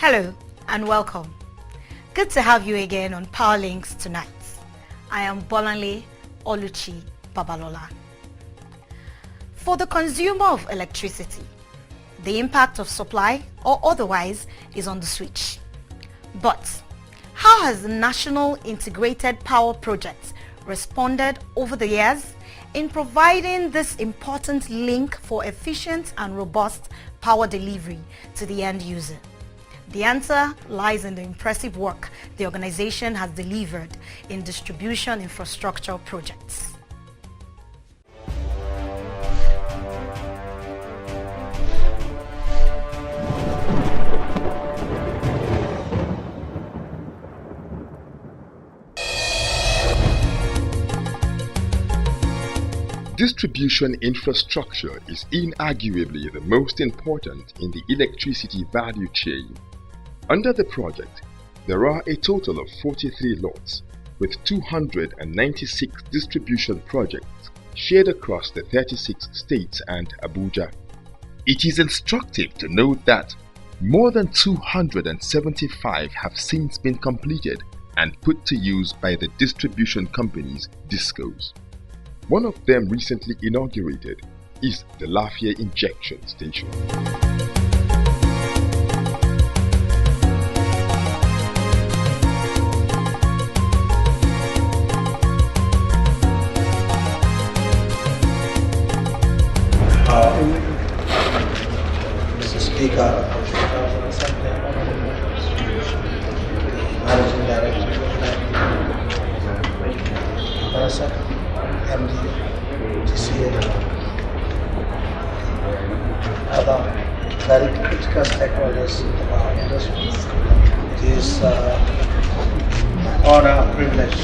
Hello and welcome. Good to have you again on Powerlinks tonight. I am Bolanle Oluchi Babalola. For the consumer of electricity, the impact of supply or otherwise is on the switch. But how has the National Integrated Power Project responded over the years in providing this important link for efficient and robust power delivery to the end user? The answer lies in the impressive work the organization has delivered in distribution infrastructure projects. Distribution infrastructure is inarguably the most important in the electricity value chain. Under the project, there are a total of 43 lots with 296 distribution projects shared across the 36 states and Abuja. It is instructive to note that more than 275 have since been completed and put to use by the distribution companies DISCOs. One of them recently inaugurated is the LAFIA injection station. Mr. Speaker, Managing Director, MD, GCA, other very critical stakeholders of our industry. It is an honor and privilege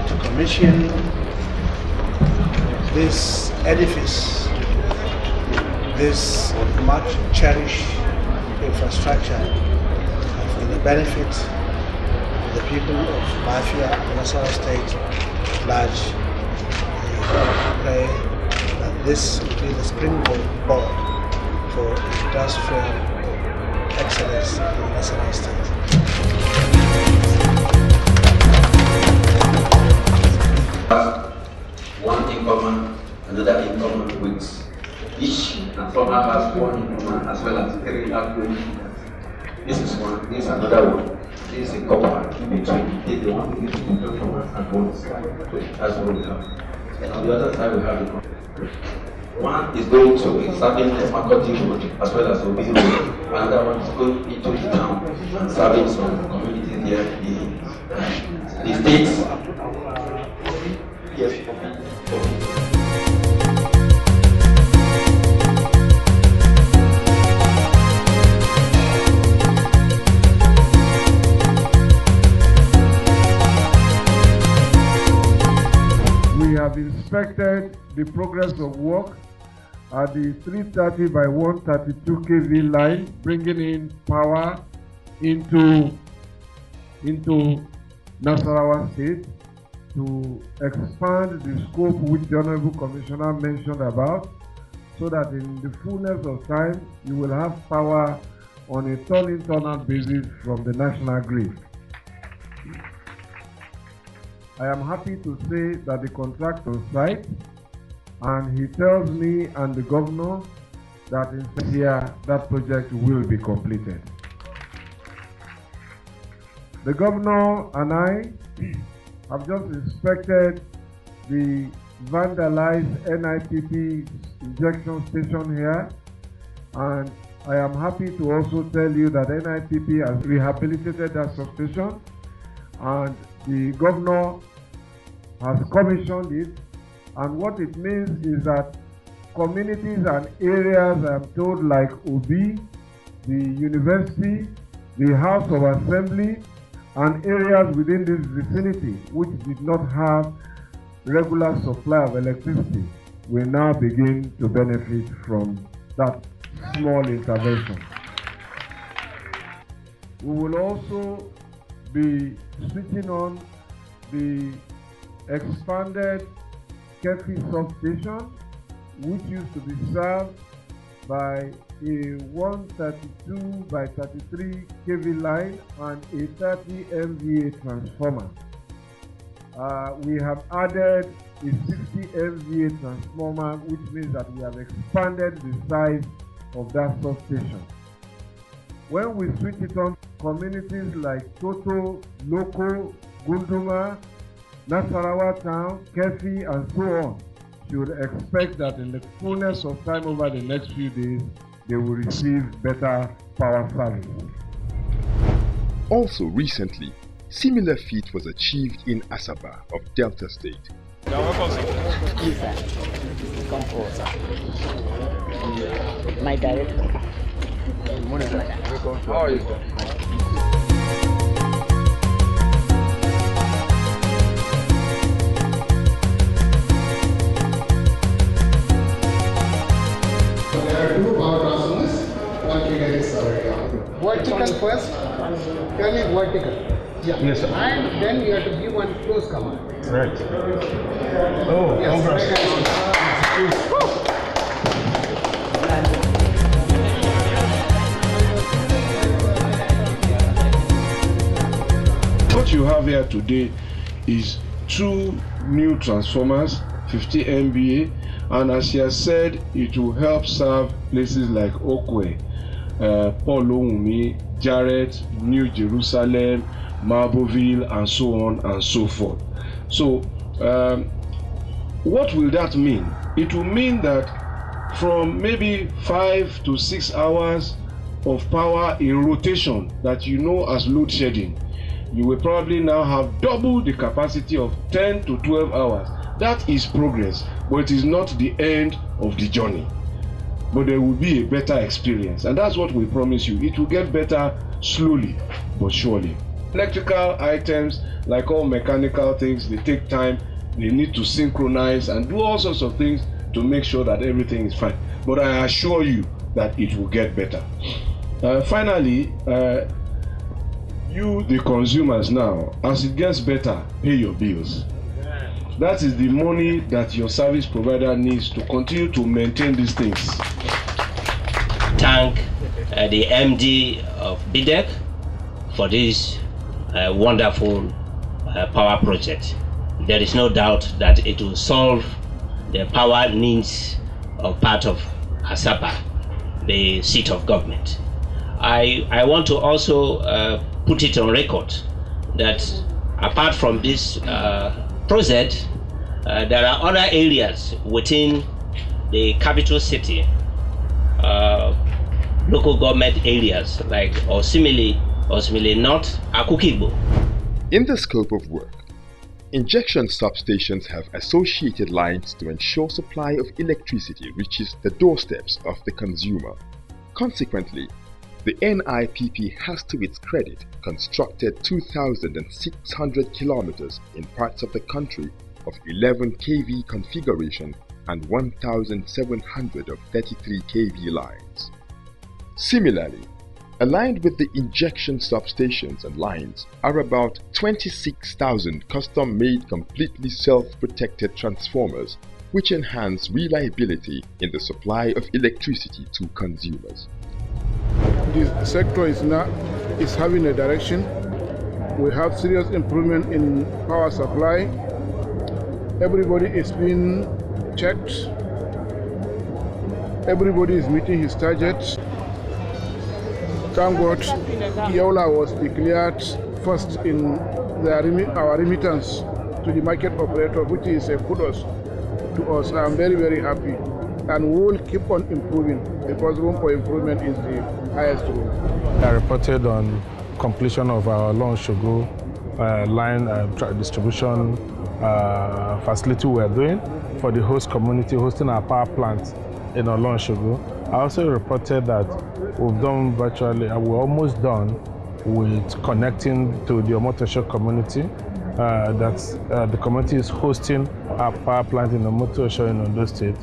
to commission this edifice, this much cherished infrastructure for the benefit of the people of LAFIA and Nasarawa State at large. I pray that this will be the springboard for industrial excellence in Nasarawa State. One in common, another in common with each transformer has one in common as well as three outgoing. This is one, this is another one. This is a copper in between. This is the one with the transformers and one side. That's what we have. And on the other side we have the one is going to be serving the marketing road as well as the big road. Another one is going into the town and serving some communities here, the states. Yes. We have inspected the progress of work at the 330 by 132 kV line, bringing in power into Nasarawa State to expand the scope which the Honorable Commissioner mentioned about, so that in the fullness of time you will have power on a turn-in, turn-out basis from the national grid. I am happy to say that the contract on site, and he tells me and the governor that in this year that project will be completed. The governor and I have just inspected the vandalized NIPP injection station here, and I am happy to also tell you that NIPP has rehabilitated that substation, and the governor has commissioned it, and what it means is that communities and areas, I am told, like Obi, the university, the House of Assembly, and areas within this vicinity which did not have regular supply of electricity will now begin to benefit from that small intervention. We will also be switching on the expanded Kefi substation, which used to be served by a 132 by 33 kV line and a 30 MVA transformer. We have added a 60 MVA transformer, which means that we have expanded the size of that substation. When we switch it on, communities like Toto, Loko, Gunduma, Nasarawa Town, Kefi, and so on should expect that in the fullness of time over the next few days, they will receive better power service. Also recently, similar feat was achieved in Asaba of Delta State. My director. How is that? Vertical first, turn it vertical. Yeah. Yes, sir. And then you have to give one close command. Right. Oh, Yes. What you have here today is 2 new transformers, 50 MVA, and as he has said, it will help serve places like Okwe, Paul Jarrett, New Jerusalem, Marbleville, and so on and so forth. So, what will that mean? It will mean that from maybe 5 to 6 hours of power in rotation that you know as load shedding, you will probably now have double the capacity of 10 to 12 hours. That is progress, but it is not the end of the journey. But there will be a better experience, and that's what we promise you. It will get better slowly but surely. Electrical items, like all mechanical things, they take time. They need to synchronize and do all sorts of things to make sure that everything is fine. But I assure you that it will get better. Finally, you, the consumers now, as it gets better, pay your bills. That is the money that your service provider needs to continue to maintain these things. Thank the MD of BDEC for this wonderful power project. There is no doubt that it will solve the power needs of part of Asaba, the seat of government. I want to also put it on record that apart from this project, there are other areas within the capital city, local government areas like Osimili North, Akukigbo. In the scope of work, injection substations have associated lines to ensure supply of electricity reaches the doorsteps of the consumer. Consequently, the NIPP has, to its credit, constructed 2,600 kilometers in parts of the country of 11 kV configuration and 1,700 of 33 kV lines. Similarly, aligned with the injection substations and lines are about 26,000 custom-made completely self-protected transformers which enhance reliability in the supply of electricity to consumers. This sector is having a direction. We have serious improvement in power supply. Everybody is being checked. Everybody is meeting his targets. Thank God, Yola was declared first in our remittance to the market operator, which is a kudos to us. I'm very, very happy. And we will keep on improving because room for improvement is the highest room. I reported on completion of our Olonsogo line distribution facility we are doing for the host community, hosting our power plant in Olonsogo. I also reported that we've done virtually, we're almost done with connecting to the Omotosho community. The community is hosting our power plant in Omotosho in Ondo State.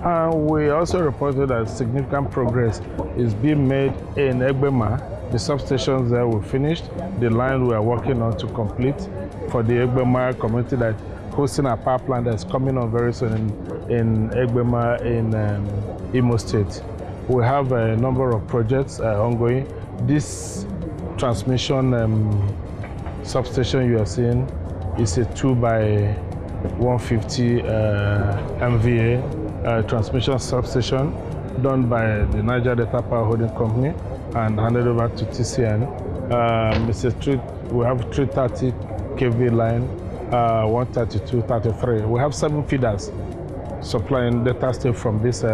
And we also reported that significant progress is being made in Egbema. The substations there were finished. The line we are working on to complete for the Egbema community that hosting a power plant that's coming on very soon in Egbema in Imo State. We have a number of projects ongoing. This transmission substation you are seeing is a 2x150 MVA transmission substation done by the Niger Delta Power Holding Company and handed over to TCN. We have 330 kV line, 132, 33. We have 7 feeders supplying data state from this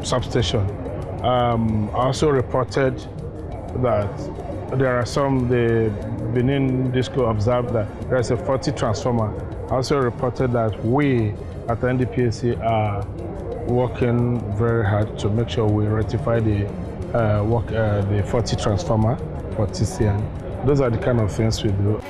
substation. I also reported that there are some, the Benin DISCO observed that there is a 40 transformer. I also reported that we at the NDPAC are working very hard to make sure we rectify the 40 transformer for TCN. Those are the kind of things we do.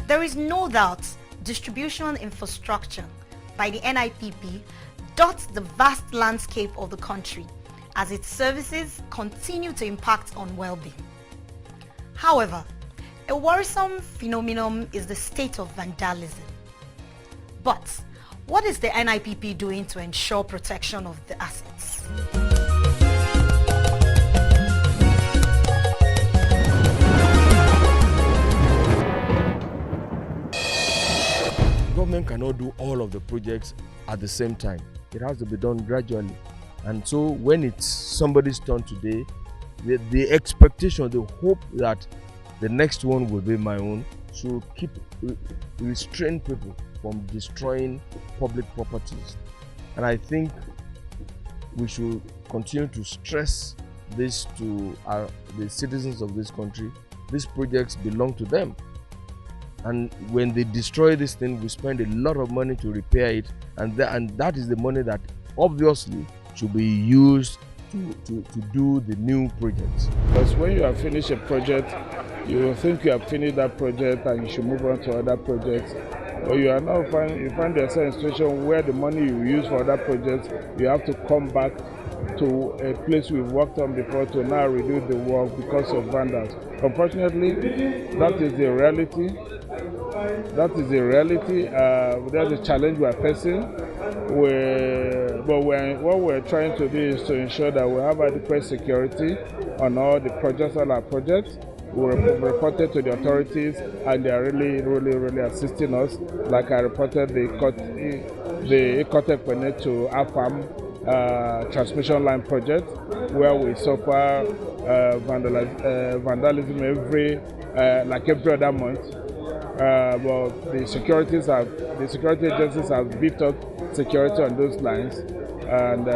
There is no doubt distribution infrastructure by the NIPP dots the vast landscape of the country as its services continue to impact on well-being. However, a worrisome phenomenon is the state of vandalism. But what is the NIPP doing to ensure protection of the assets? Government cannot do all of the projects at the same time. It has to be done gradually. And so when it's somebody's turn today, the expectation, the hope that the next one will be my own should restrain people from destroying public properties. And I think we should continue to stress this to the citizens of this country. These projects belong to them. And when they destroy this thing, we spend a lot of money to repair it, and that is the money that obviously should be used to do the new projects. Because when you have finished a project, you will think you have finished that project and you should move on to other projects. But you find yourself in a situation where the money you use for other projects, you have to come back to a place we've worked on before to now redo the work because of vandals. Unfortunately, that is the reality. That's a challenge we are facing. What we're trying to do is to ensure that we have adequate security on all the projects, all our projects. We reported to the authorities, and they are really assisting us. Like I reported the Ecotec to AFAM transmission line project, where we suffer vandalism every other month. But the security agencies have beefed up security on those lines, and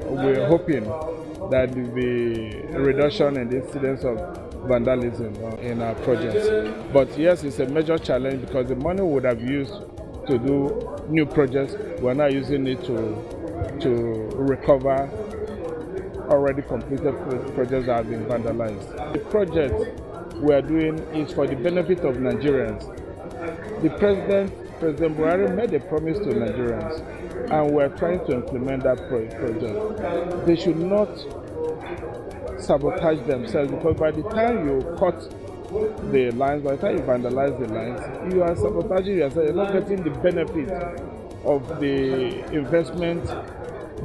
we're hoping that there will be a reduction in the incidence of vandalism in our projects. But yes, it's a major challenge because the money we would have used to do new projects, we're now using it to recover already completed projects that have been vandalized. The project we are doing is for the benefit of Nigerians. The President Buhari made a promise to Nigerians, and we are trying to implement that project. They should not sabotage themselves, because by the time you cut the lines, by the time you vandalize the lines, you are sabotaging yourself. You're not getting the benefit of the investment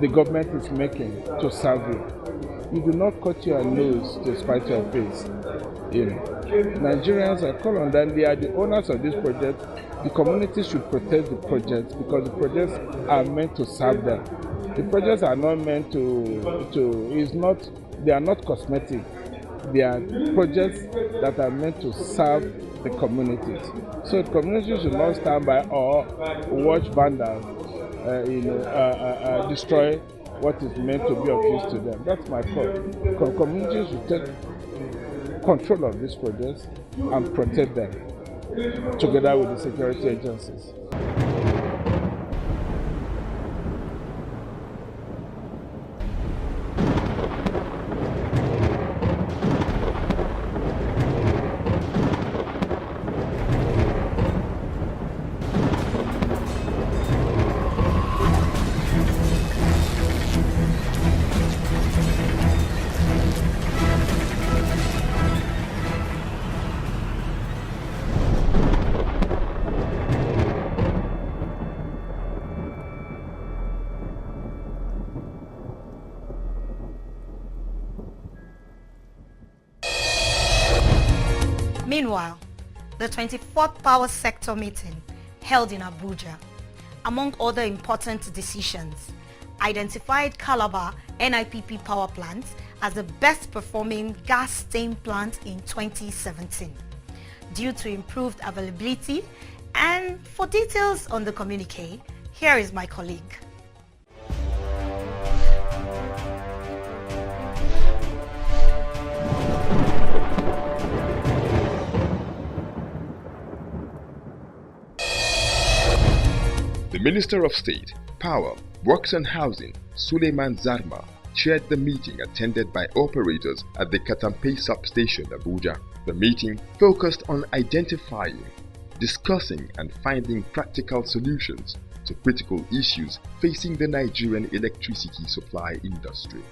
the government is making to serve you. You do not cut your nose to spite your face. Nigerians are called on them. They are the owners of this project. The community should protect the projects because the projects are meant to serve them. The projects are not meant they are not cosmetic. they are projects that are meant to serve the communities. So the communities should not stand by or watch vandals destroy what is meant to be of use to them. That's my thought. Communities should take control of these projects and protect them together with the security agencies. Meanwhile, the 24th Power Sector meeting held in Abuja, among other important decisions, identified Calabar NIPP power plant as the best performing gas steam plant in 2017 due to improved availability. And for details on the communique, here is my colleague. The Minister of State, Power, Works and Housing, Suleiman Zarma, chaired the meeting attended by operators at the Katampe substation, Abuja. The meeting focused on identifying, discussing and finding practical solutions to critical issues facing the Nigerian electricity supply industry.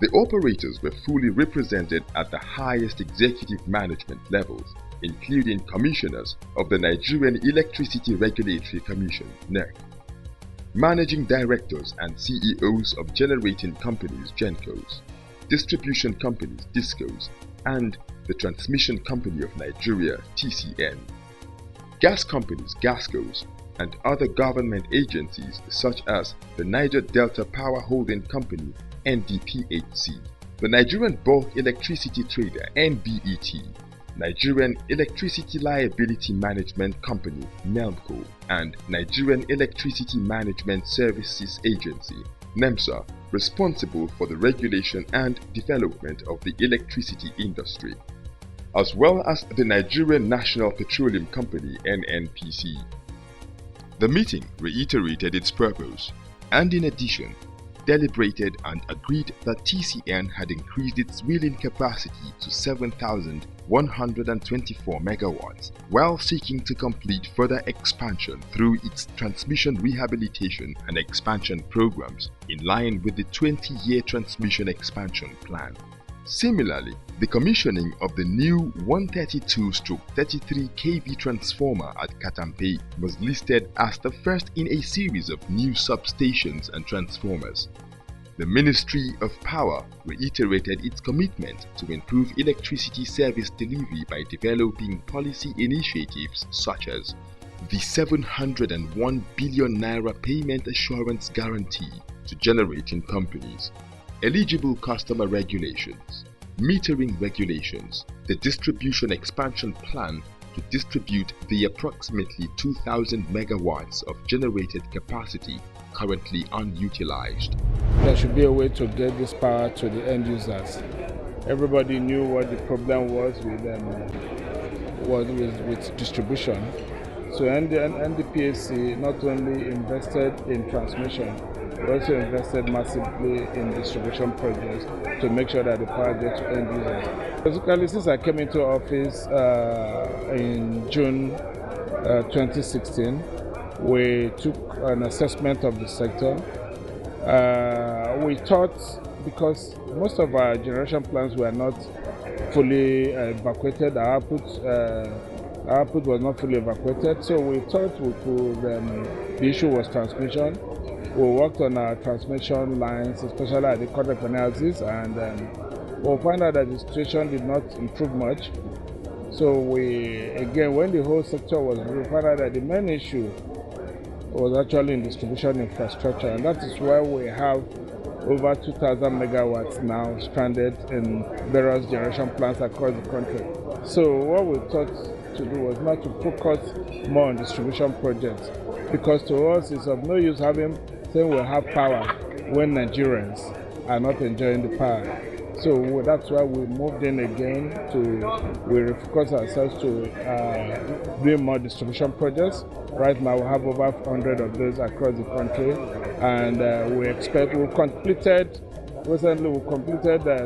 The operators were fully represented at the highest executive management levels, including commissioners of the Nigerian Electricity Regulatory Commission (NERC), managing directors and CEOs of generating companies (GENCOs), distribution companies (DISCOs), and the Transmission Company of Nigeria (TCN), gas companies (GASCOs), and other government agencies such as the Niger Delta Power Holding Company (NDPHC), the Nigerian Bulk Electricity Trader (NBET), Nigerian Electricity Liability Management Company (NELMCO), and Nigerian Electricity Management Services Agency (NEMSA), responsible for the regulation and development of the electricity industry, as well as the Nigerian National Petroleum Company (NNPC). The meeting reiterated its purpose and, in addition, deliberated and agreed that TCN had increased its wheeling capacity to 7,124 megawatts while seeking to complete further expansion through its transmission rehabilitation and expansion programs in line with the 20-year transmission expansion plan. Similarly, the commissioning of the new 132/33 kV transformer at Katampe was listed as the first in a series of new substations and transformers. The Ministry of Power reiterated its commitment to improve electricity service delivery by developing policy initiatives such as the 701 billion naira payment assurance guarantee to generating companies, eligible customer regulations, metering regulations, the distribution expansion plan to distribute the approximately 2,000 megawatts of generated capacity currently unutilized. There should be a way to get this power to the end users. Everybody knew what the problem was with distribution. So NDPHC not only invested in transmission, but also invested massively in distribution projects to make sure that the power gets to end users. Basically, since I came into office in June 2016, we took an assessment of the sector. We thought, because most of our generation plants were not fully evacuated, our output was not fully evacuated, so we thought we could, the issue was transmission. We worked on our transmission lines, especially at the contact analysis, and we found out that the situation did not improve much. So when the whole sector was, we found out that the main issue was actually in distribution infrastructure, and that is why we have over 2,000 megawatts now stranded in various generation plants across the country. So what we thought to do was not to focus more on distribution projects, because to us it's of no use saying we'll have power when Nigerians are not enjoying the power. So that's why we moved in again we refocus ourselves to doing more distribution projects. Right now we have over 100 of those across the country, and we expect recently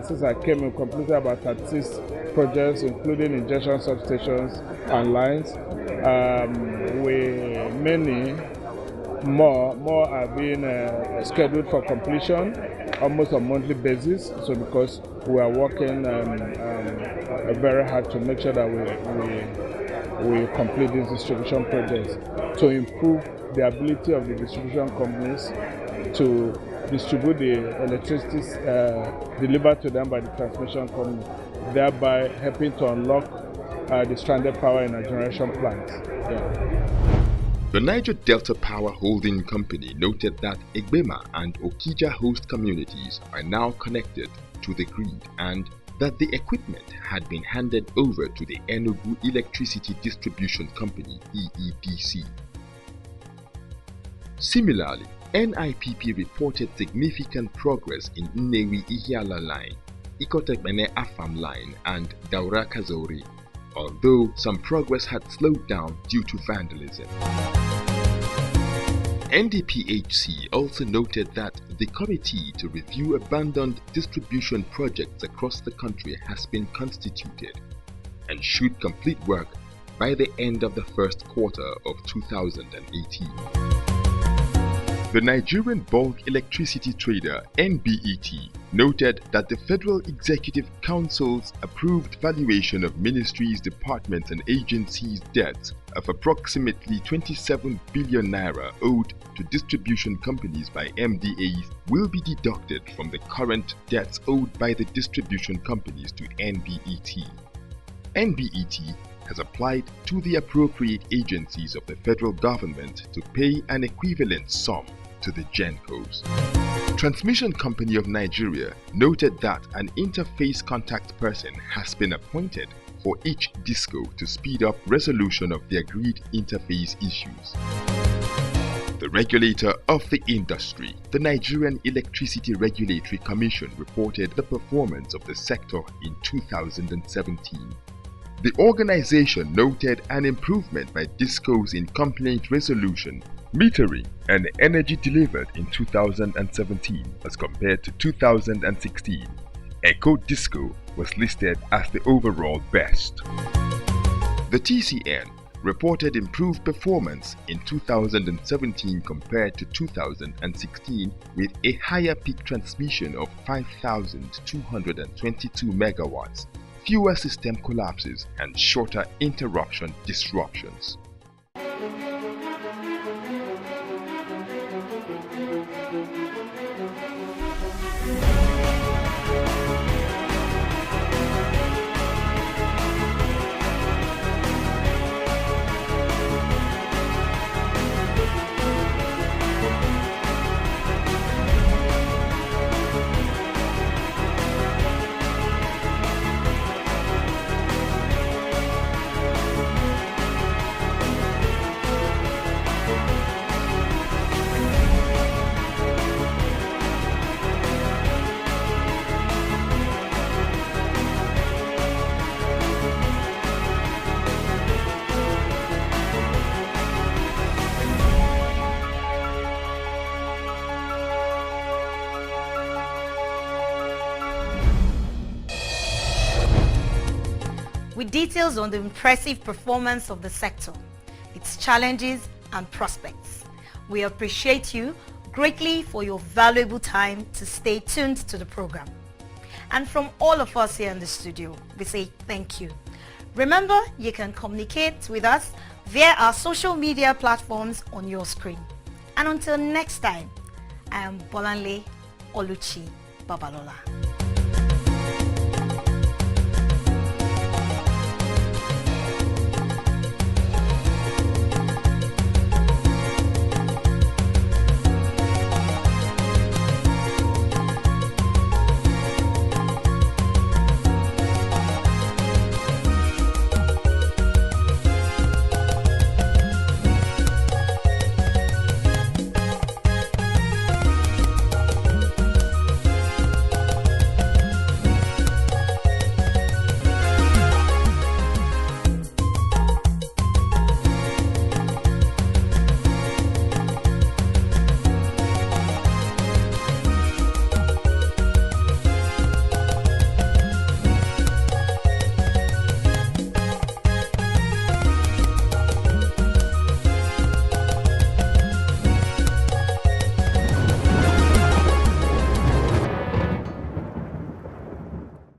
since I came, we completed about 36 projects, including injection substations and lines. Many more are being scheduled for completion almost on a monthly basis. So because we are working very hard to make sure that we complete these distribution projects to improve the ability of the distribution companies to distribute the electricity delivered to them by the transmission company, thereby helping to unlock the stranded power in our generation plants. The Niger Delta Power Holding Company noted that Egbema and Okija host communities are now connected to the grid and that the equipment had been handed over to the Enugu Electricity Distribution Company (EEDC). Similarly, NIPP reported significant progress in Nnewi Ihiala line, Ikotekbene Afam line and Daura Kazori, although some progress had slowed down due to vandalism. NDPHC also noted that the committee to review abandoned distribution projects across the country has been constituted and should complete work by the end of the first quarter of 2018. The Nigerian Bulk Electricity Trader (NBET) noted that the Federal Executive Council's approved valuation of ministries, departments and agencies' debts of approximately 27 billion naira owed to distribution companies by MDAs will be deducted from the current debts owed by the distribution companies to NBET. NBET has applied to the appropriate agencies of the federal government to pay an equivalent sum to the GENCOs. Transmission Company of Nigeria noted that an interface contact person has been appointed for each DISCO to speed up resolution of the agreed interface issues. The regulator of the industry, the Nigerian Electricity Regulatory Commission, reported the performance of the sector in 2017. The organization noted an improvement by DISCOs in complaint resolution, metering and energy delivered in 2017 as compared to 2016. Eco Disco was listed as the overall best. The TCN reported improved performance in 2017 compared to 2016 with a higher peak transmission of 5,222 megawatts, fewer system collapses and shorter interruption disruptions. With details on the impressive performance of the sector, its challenges and prospects. We appreciate you greatly for your valuable time to stay tuned to the program. And from all of us here in the studio, we say thank you. Remember, you can communicate with us via our social media platforms on your screen. And until next time, I am Bolanle Oluchi Babalola.